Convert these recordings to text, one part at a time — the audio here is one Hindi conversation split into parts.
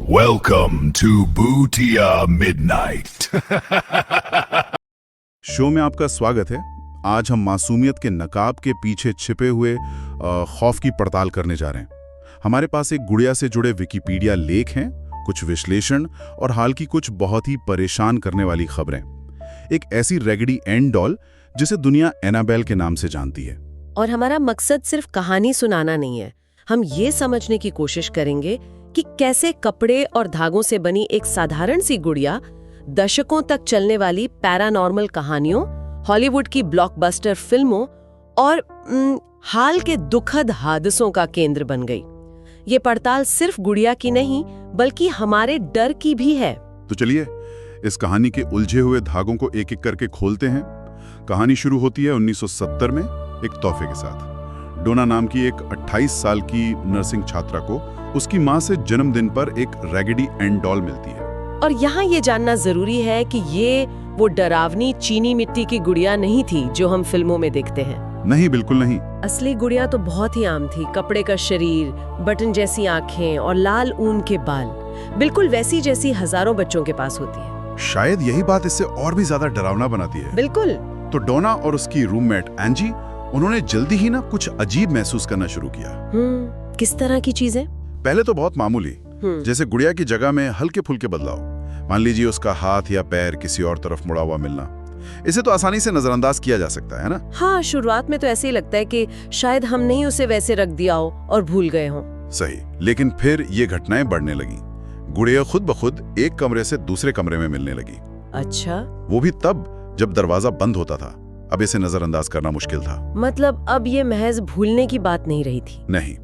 Welcome to Bootia Midnight. Show में आपका स्वागत है। आज हम मासूमियत के नकाब के पीछे छिपे हुए खौफ की पड़ताल करने जा रहे हैं। हमारे पास एक गुड़िया से जुड़े विकिपीडिया लेख हैं, कुछ विश्लेषण और हाल की कुछ बहुत ही परेशान करने वाली खबरें। एक ऐसी रैगडी एंड डॉल जिसे दुनिया एनाबेल के नाम से जानती है। और हमारा मकसद सिर्फ कहानी सुनाना नहीं है, हम ये समझने की कोशिश करेंगे कि कैसे कपड़े और धागों से बनी एक साधारण सी गुड़िया दशकों तक चलने वाली पैरानॉर्मल कहानियों, हॉलीवुड की ब्लॉकबस्टर फिल्मों और हाल के दुखद हादसों का केंद्र बन गई। ये पड़ताल सिर्फ गुड़िया की नहीं बल्कि हमारे डर की भी है। तो चलिए इस कहानी के उलझे हुए धागों को एक एक करके खोलते हैं। कहानी शुरू होती है 1970 में एक तोहफे के साथ। डोना नाम की एक 28 साल की नर्सिंग छात्रा को उसकी मां से जन्मदिन पर एक रैगडी एंड डॉल मिलती है। और यहाँ ये जानना जरूरी है कि ये वो डरावनी चीनी मिट्टी की गुड़िया नहीं थी जो हम फिल्मों में देखते हैं। नहीं, बिल्कुल नहीं। असली गुड़िया तो बहुत ही आम थी। कपड़े का शरीर, बटन जैसी आंखें और लाल ऊन के बाल, बिल्कुल वैसी जैसी हजारों बच्चों के पास होती है। शायद यही बात इससे और भी ज्यादा डरावना बनाती है। बिल्कुल। तो डोना और उसकी रूममेट एंजी, उन्होंने जल्दी ही ना कुछ अजीब महसूस करना शुरू किया। किस तरह की चीजें? पहले तो बहुत मामूली, जैसे गुड़िया की जगह में हल्के फुल्के बदलाव। मान लीजिए उसका हाथ या पैर किसी और तरफ मुड़ा हुआ मिलना। इसे तो आसानी से नजरअंदाज किया जा सकता है ना? हाँ, शुरुआत में तो ऐसे ही लगता है कि शायद हमने ही उसे वैसे रख दिया हो और भूल गए हों। सही, लेकिन फिर ये घटनाएं बढ़ने लगी। गुड़िया खुद ब खुद एक कमरे से दूसरे कमरे में मिलने लगी। अच्छा। वो भी तब जब दरवाजा बंद होता था। अब इसे नजरअंदाज करना मुश्किल था। मतलब अब ये महज भूलने की बात नहीं रही थी। नहीं।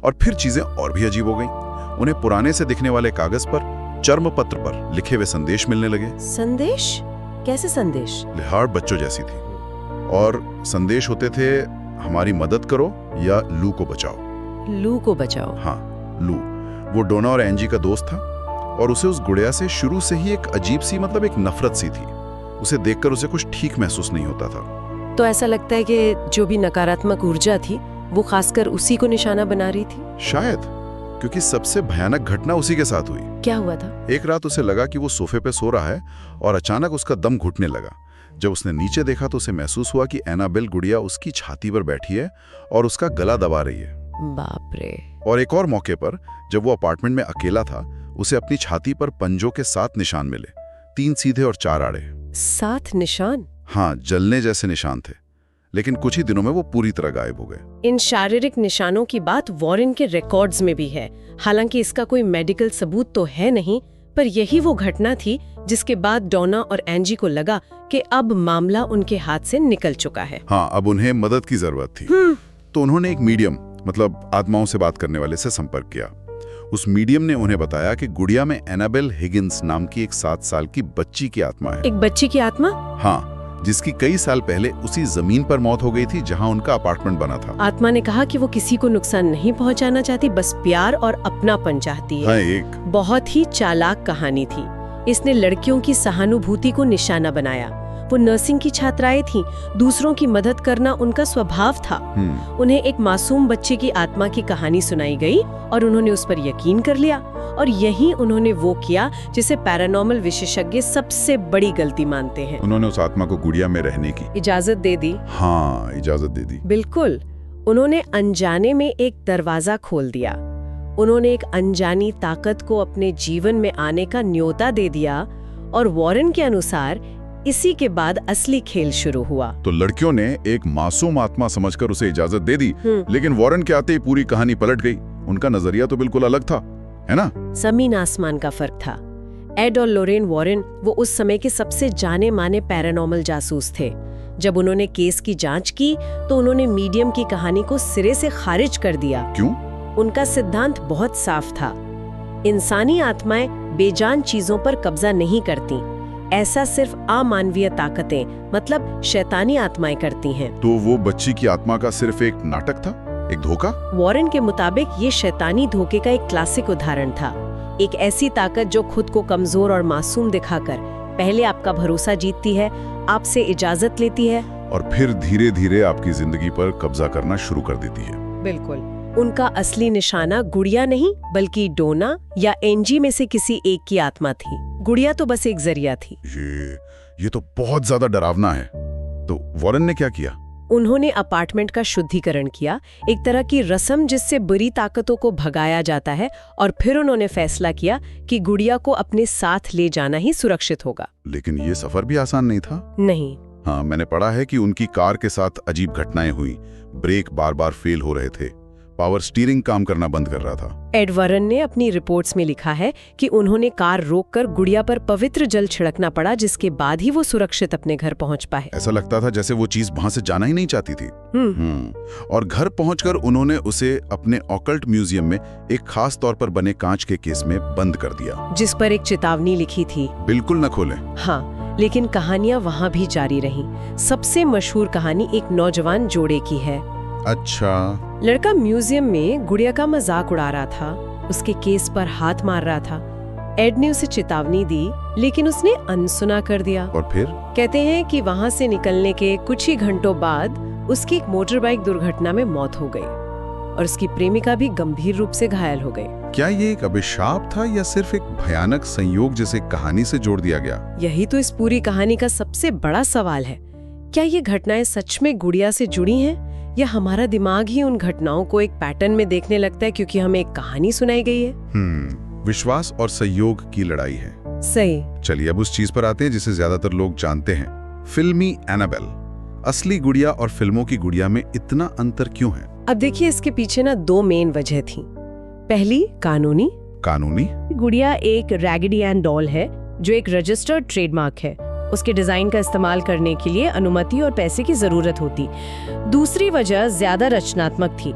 और फिर चीजें और भी अजीब हो गईं। उन्हें पुराने से दिखने वाले कागज पर, चर्म पत्र पर लिखे हुए संदेश मिलने लगे। संदेश? कैसे संदेश? लिहाड़ बच्चों जैसी थी। और संदेश होते थे, हमारी मदद करो या लू को बचाओ। लू को बचाओ? हाँ, लू। वो डोना और एंजी का दोस्त था और उसे उस गुड़िया से शुरू से ही एक अजीब सी, मतलब एक नफरत सी थी। उसे देखकर उसे कुछ ठीक महसूस नहीं होता था। तो ऐसा लगता है कि जो भी नकारात्मक ऊर्जा थी वो खासकर उसी को निशाना बना रही थी। शायद, क्योंकि सबसे भयानक घटना उसी के साथ हुई। क्या हुआ था? एक रात उसे लगा कि वो सोफे पे सो रहा है और अचानक उसका दम घुटने लगा। जब उसने नीचे देखा तो उसे महसूस हुआ कि एनाबेल गुड़िया उसकी छाती पर बैठी है और उसका गला दबा रही है। बाप रे। और एक और मौके पर जब वो अपार्टमेंट में अकेला था, उसे अपनी छाती पर पंजों के 7 निशान मिले, 3 सीधे और 4 आड़े। 7 निशान? हाँ, जलने जैसे निशान थे, लेकिन कुछ ही दिनों में वो पूरी तरह गायब हो गए। इन शारीरिक निशानों की बात वॉरेन के रिकॉर्ड्स में भी है। हालांकि इसका कोई मेडिकल सबूत तो है नहीं, पर यही वो घटना थी जिसके बाद डोना और एंजी को लगा कि अब मामला उनके हाथ से निकल चुका है। हाँ, अब उन्हें मदद की जरूरत थी। तो उन्होंने एक मीडियम, मतलब आत्माओं से बात करने वाले से संपर्क किया। उस मीडियम ने उन्हें बताया कि गुड़िया में एनाबेल हिगिंस नाम की एक 7 साल की बच्ची की आत्मा है। एक बच्ची की आत्मा? हाँ, जिसकी कई साल पहले उसी जमीन पर मौत हो गई थी जहां उनका अपार्टमेंट बना था। आत्मा ने कहा कि वो किसी को नुकसान नहीं पहुंचाना चाहती, बस प्यार और अपनापन चाहती है। हाँ, एक बहुत ही चालाक कहानी थी। इसने लड़कियों की सहानुभूति को निशाना बनाया। वो नर्सिंग की छात्राएं थीं, दूसरों की मदद करना उनका स्वभाव था। उन्हें एक मासूम बच्चे की आत्मा की कहानी सुनाई गई और उन्होंने उस पर यकीन कर लिया। और यही उन्होंने वो किया जिसे पैरानॉर्मल विशेषज्ञ सबसे बड़ी गलती मानते हैं। उन्होंने उस आत्मा को गुड़िया में रहने की इजाजत दे दी। हाँ, इजाजत दे दी। बिल्कुल। उन्होंने अनजाने में एक दरवाजा खोल दिया। उन्होंने एक अनजानी ताकत को अपने जीवन में आने का न्योता दे दिया। और वॉरेन के अनुसार इसी के बाद असली खेल शुरू हुआ। तो लड़कियों ने एक मासूम आत्मा समझकर उसे इजाजत दे दी, लेकिन वॉरेन के आते ही पूरी कहानी पलट गई। उनका नजरिया तो बिल्कुल अलग था, है ना? जमीन आसमान का फर्क था। एड और लोरेन वॉरेन वो उस समय के सबसे जाने माने पैरानॉर्मल जासूस थे। जब उन्होंने केस की जांच की तो उन्होंने मीडियम की कहानी को सिरे से खारिज कर दिया। क्यों? उनका सिद्धांत बहुत साफ था। इंसानी आत्माएं बेजान चीजों पर कब्जा नहीं करती। ऐसा सिर्फ अमानवीय ताकतें, मतलब शैतानी आत्माएं करती हैं। तो वो बच्ची की आत्मा का सिर्फ एक नाटक था, एक धोखा? वॉरेन के मुताबिक ये शैतानी धोखे का एक क्लासिक उदाहरण था। एक ऐसी ताकत जो खुद को कमजोर और मासूम दिखाकर पहले आपका भरोसा जीतती है, आपसे इजाजत लेती है और फिर धीरे धीरे आपकी जिंदगी पर कब्जा करना शुरू कर देती है। बिल्कुल। उनका असली निशाना गुड़िया नहीं बल्कि डोना या एनजी में से किसी एक की आत्मा थी। गुड़िया तो बस एक जरिया थी। ये तो बहुत ज्यादा डरावना है। तो वॉरेन ने क्या किया? उन्होंने अपार्टमेंट का शुद्धिकरण किया, एक तरह की रस्म जिससे बुरी ताकतों को भगाया जाता है, और फिर उन्होंने फैसला किया कि गुड़िया को अपने साथ ले जाना ही सुरक्षित होगा। लेकिन ये सफर भी आसान नहीं था। नहीं। हाँ, मैंने पढ़ा है कि उनकी कार के साथ अजीब घटनाएं हुई। ब्रेक बार बार फेल हो रहे थे, पावर स्टीयरिंग काम करना बंद कर रहा था। एड वॉरेन ने अपनी रिपोर्ट्स में लिखा है कि उन्होंने कार रोककर गुड़िया पर पवित्र जल छिड़कना पड़ा, जिसके बाद ही वो सुरक्षित अपने घर पहुंच पाए। ऐसा लगता था जैसे वो चीज वहां से जाना ही नहीं चाहती थी। और घर पहुंचकर उन्होंने उसे अपने ऑकल्ट म्यूजियम में एक खास तौर पर बने कांच के केस में बंद कर दिया, जिस पर एक चेतावनी लिखी थी, बिल्कुल न खोलें। हाँ, लेकिन कहानियां वहां भी जारी रहीं। सबसे मशहूर कहानी एक नौजवान जोड़े की है। अच्छा। लड़का म्यूजियम में गुड़िया का मजाक उड़ा रहा था, उसके केस पर हाथ मार रहा था। एड ने उसे चेतावनी दी, लेकिन उसने अनसुना कर दिया। और फिर कहते हैं कि वहां से निकलने के कुछ ही घंटों बाद उसकी एक मोटर बाइक दुर्घटना में मौत हो गई और उसकी प्रेमिका भी गंभीर रूप से घायल हो गई। क्या ये एक अभिशाप था या सिर्फ एक भयानक संयोग जिसे कहानी से जोड़ दिया गया? यही तो इस पूरी कहानी का सबसे बड़ा सवाल है। क्या ये घटनाएं सच में गुड़िया से जुड़ी हैं, या हमारा दिमाग ही उन घटनाओं को एक पैटर्न में देखने लगता है क्योंकि हमें एक कहानी सुनाई गई है? विश्वास और सहयोग की लड़ाई है। सही। चलिए अब उस चीज पर आते हैं जिसे ज्यादातर लोग जानते हैं, फिल्मी एनाबेल। असली गुड़िया और फिल्मों की गुड़िया में इतना अंतर क्यों है? अब देखिए, इसके पीछे ना दो मेन वजह थी। पहली, कानूनी। गुड़िया एक रैगडी एन डॉल है जो एक रजिस्टर्ड ट्रेडमार्क है। उसके डिजाइन का इस्तेमाल करने के लिए अनुमति और पैसे की जरूरत होती। दूसरी वजह ज्यादा रचनात्मक थी।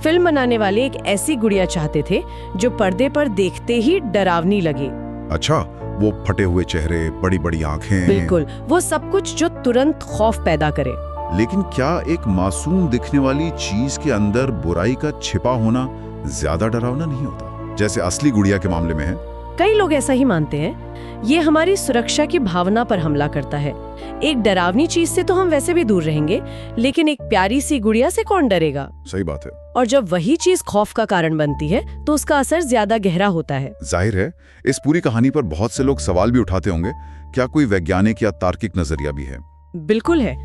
फिल्म बनाने वाले एक ऐसी गुड़िया चाहते थे जो पर्दे पर देखते ही डरावनी लगे। अच्छा, वो फटे हुए चेहरे, बड़ी बड़ी आंखें। बिल्कुल, वो सब कुछ जो तुरंत खौफ पैदा करे। लेकिन क्या एक मासूम दिखने वाली चीज के अंदर बुराई का छिपा होना ज्यादा डरावना नहीं होता, जैसे असली गुड़िया के मामले में है? कई लोग ऐसा ही मानते हैं। ये हमारी सुरक्षा की भावना पर हमला करता है। एक डरावनी चीज से तो हम वैसे भी दूर रहेंगे, लेकिन एक प्यारी सी गुड़िया से कौन डरेगा? सही बात है। और जब वही चीज खौफ का कारण बनती है तो उसका असर ज्यादा गहरा होता है। जाहिर है, इस पूरी कहानी पर बहुत से लोग सवाल भी उठाते होंगे। क्या कोई वैज्ञानिक या तार्किक नजरिया भी है? बिल्कुल है।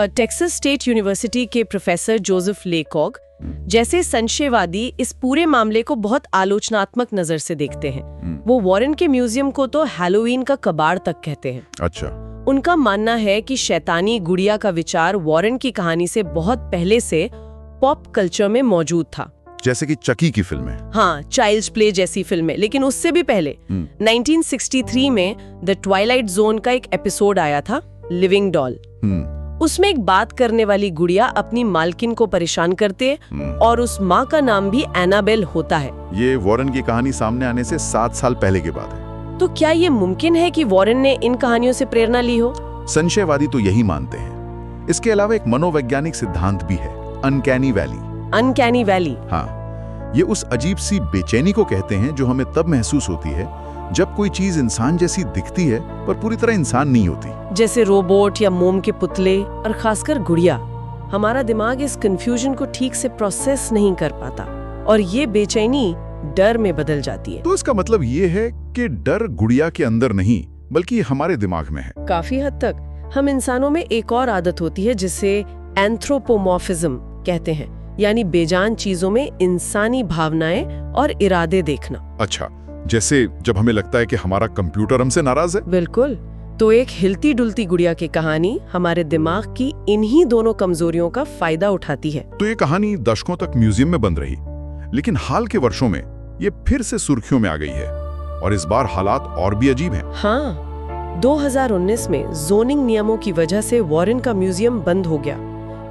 टेक्सास स्टेट यूनिवर्सिटी के प्रोफेसर जोसेफ लेकॉग जैसे संशयवादी इस पूरे मामले को बहुत आलोचनात्मक नजर से देखते हैं। वो वॉरेन के म्यूजियम को तो हैलोवीन का कबाड़ तक कहते हैं। अच्छा। उनका मानना है कि शैतानी गुड़िया का विचार वॉरेन की कहानी से बहुत पहले से पॉप कल्चर में मौजूद था, जैसे कि चकी की फिल्में। हाँ, चाइल्ड्स प्ले जैसी फिल्में। लेकिन उससे भी पहले 1963 में द ट्वाइलाइट जोन का एक एपिसोड आया था, लिविंग डॉल। उसमें एक बात करने वाली गुड़िया अपनी मालकिन को परेशान करते और उस माँ का नाम भी एनाबेल होता है। ये वॉरेन की कहानी सामने आने से 7 साल पहले की बात है। तो क्या ये मुमकिन है कि वॉरेन ने इन कहानियों से प्रेरणा ली हो? संशयवादी तो यही मानते हैं। इसके अलावा एक मनोवैज्ञानिक सिद्धांत भी है, अनकैनी वैली। Uncanny valley? हाँ, ये उस अजीब सी बेचैनी को कहते हैं जो हमें तब महसूस होती है जब कोई चीज इंसान जैसी दिखती है पर पूरी तरह इंसान नहीं होती, जैसे रोबोट या मोम के पुतले, और खासकर गुड़िया। हमारा दिमाग इस कंफ्यूजन को ठीक से प्रोसेस नहीं कर पाता और ये बेचैनी डर में बदल जाती है। तो इसका मतलब ये है कि डर गुड़िया के अंदर नहीं बल्कि हमारे दिमाग में है। काफी हद तक। हम इंसानों में एक और आदत होती है जिसे एंथ्रोपोमॉर्फिज्म कहते हैं, यानी बेजान चीजों में इंसानी भावनाएं और इरादे देखना। अच्छा, जैसे जब हमें लगता है कि हमारा कंप्यूटर हमसे नाराज है। बिल्कुल। तो एक हिलती डुलती गुड़िया की कहानी हमारे दिमाग की इन्हीं दोनों कमजोरियों का फायदा उठाती है। तो ये कहानी दशकों तक म्यूजियम में बंद रही, लेकिन हाल के वर्षों में ये फिर से सुर्खियों में आ गई है और इस बार हालात और भी अजीब हैं। हाँ, 2019 में जोनिंग नियमों की वजह से वॉरेन का म्यूजियम बंद हो गया।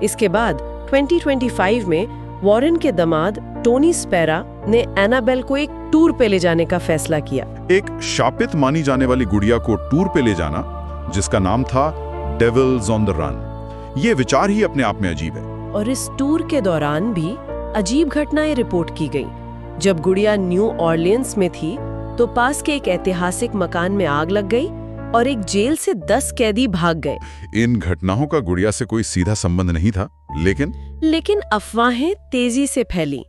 इसके बाद 2025 में वॉरेन के दामाद टोनी स्पैरा ने एनाबेल को एक टूर पे ले जाने का फैसला किया। एक शापित मानी जाने वाली गुड़िया को टूर पे ले जाना, जिसका नाम था डेविल्स ऑन द रन। ये विचार ही अपने आप में अजीब है। और इस टूर के दौरान भी अजीब घटनाएं रिपोर्ट की गई। जब गुड़िया न्यू ऑरलियंस में थी तो पास के एक ऐतिहासिक मकान में आग लग गई और एक जेल से 10 कैदी भाग गए। इन घटनाओं का गुड़िया से कोई सीधा संबंध नहीं था, लेकिन अफवाहें तेजी से फैली।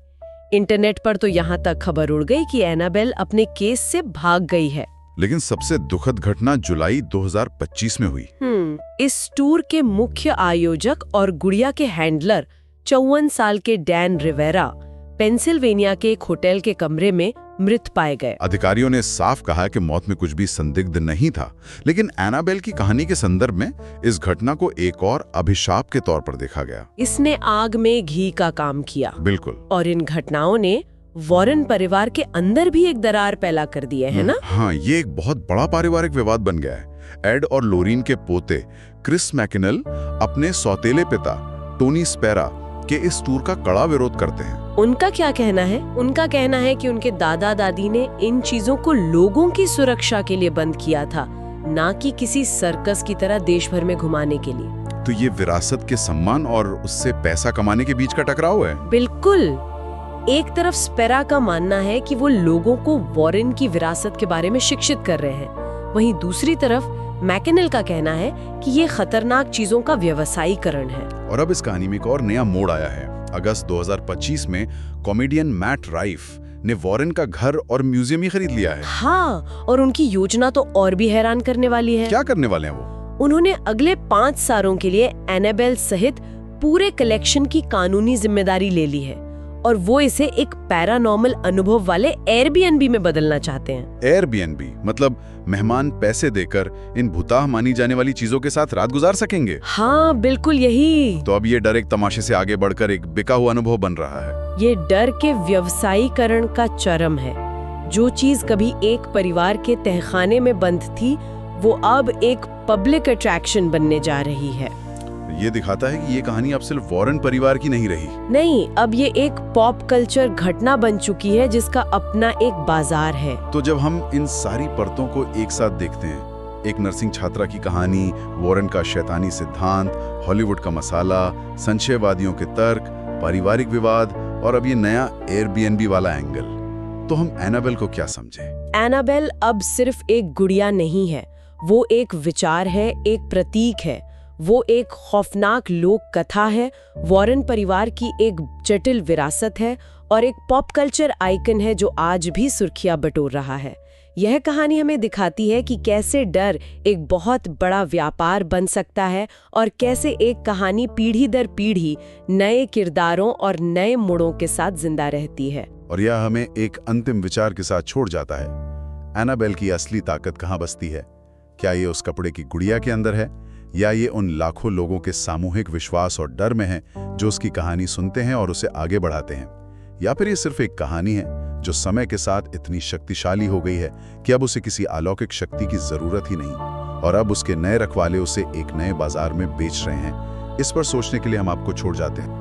इंटरनेट पर तो यहाँ तक खबर उड़ गई कि एनाबेल अपने केस से भाग गई है। लेकिन सबसे दुखद घटना जुलाई 2025 में हुई। इस टूर के मुख्य आयोजक और गुड़िया के हैंडलर 54 साल के डैन रिवेरा पेंसिल्वेनिया के एक होटल के कमरे में मृत पाए गए। अधिकारियों ने साफ कहा कि मौत में कुछ भी संदिग्ध नहीं था, लेकिन एनाबेल की कहानी के संदर्भ में इस घटना को एक और अभिशाप के तौर पर देखा गया। इसने आग में घी का काम किया। बिल्कुल। और इन घटनाओं ने वॉरेन परिवार के अंदर भी एक दरार पैदा कर दी है ना? हाँ, ये एक बहुत बड़ा पारिवारिक विवाद बन गया है। एड और लोरीन के पोते क्रिस मैकिनल अपने सौतेले पिता टोनी स्पेरा के इस टूर का कड़ा विरोध करते हैं। उनका क्या कहना है? उनका कहना है कि उनके दादा दादी ने इन चीजों को लोगों की सुरक्षा के लिए बंद किया था, ना कि किसी सर्कस की तरह देश भर में घुमाने के लिए। तो ये विरासत के सम्मान और उससे पैसा कमाने के बीच का टकराव है। बिल्कुल। एक तरफ स्पेरा का मानना है कि वो लोगों को वॉरेन की विरासत के बारे में शिक्षित कर रहे हैं, वहीं दूसरी तरफ मैकिनल का कहना है कि ये खतरनाक चीजों का व्यवसायीकरण है। और अब इस कहानी में एक और नया मोड़ आया है। अगस्त 2025 में कॉमेडियन मैट राइफ ने वॉरेन का घर और म्यूजियम ही खरीद लिया है। हाँ, और उनकी योजना तो और भी हैरान करने वाली है। क्या करने वाले हैं वो? उन्होंने अगले 5 सालों के लिए एनाबेल सहित पूरे कलेक्शन की कानूनी जिम्मेदारी ले ली है और वो इसे एक पैरानॉर्मल अनुभव वाले एयरबीएनबी में बदलना चाहते हैं। एयरबीएनबी मतलब मेहमान पैसे देकर इन भुताह मानी जाने वाली चीजों के साथ रात गुजार सकेंगे। हाँ, बिल्कुल यही। तो अब ये डर एक तमाशे से आगे बढ़कर एक बिका हुआ अनुभव बन रहा है। ये डर के व्यवसायीकरण का चरम है। जो चीज कभी एक परिवार के तहखाने में बंद थी, वो अब एक पब्लिक अट्रैक्शन बनने जा रही है। ये दिखाता है कि ये कहानी अब सिर्फ वॉरेन परिवार की नहीं रही। नहीं, अब ये एक पॉप कल्चर घटना बन चुकी है जिसका अपना एक बाजार है। तो जब हम इन सारी परतों को एक साथ देखते हैं, एक नर्सिंग छात्रा की कहानी, वॉरेन का शैतानी सिद्धांत, हॉलीवुड का मसाला, संशयवादियों के तर्क, पारिवारिक विवाद और अब ये नया एयरबीएनबी वाला एंगल, तो हम एनाबेल को क्या समझे? एनाबेल अब सिर्फ एक गुड़िया नहीं है, वो एक विचार है, एक प्रतीक है, वो एक खौफनाक लोक कथा है, वॉरेन परिवार की एक जटिल विरासत है और एक पॉप कल्चर आइकन है जो आज भी सुर्खियां बटोर रहा है। यह कहानी हमें दिखाती है कि कैसे डर एक बहुत बड़ा व्यापार बन सकता है और कैसे एक कहानी पीढ़ी दर पीढ़ी नए किरदारों और नए मोड़ों के साथ जिंदा रहती है। और यह हमें एक अंतिम विचार के साथ छोड़ जाता है। एनाबेल की असली ताकत कहाँ बसती है? क्या ये उस कपड़े की गुड़िया के अंदर है, या ये उन लाखों लोगों के सामूहिक विश्वास और डर में है जो उसकी कहानी सुनते हैं और उसे आगे बढ़ाते हैं? या फिर ये सिर्फ एक कहानी है जो समय के साथ इतनी शक्तिशाली हो गई है कि अब उसे किसी अलौकिक शक्ति की जरूरत ही नहीं और अब उसके नए रखवाले उसे एक नए बाजार में बेच रहे हैं? इस पर सोचने के लिए हम आपको छोड़ जाते हैं।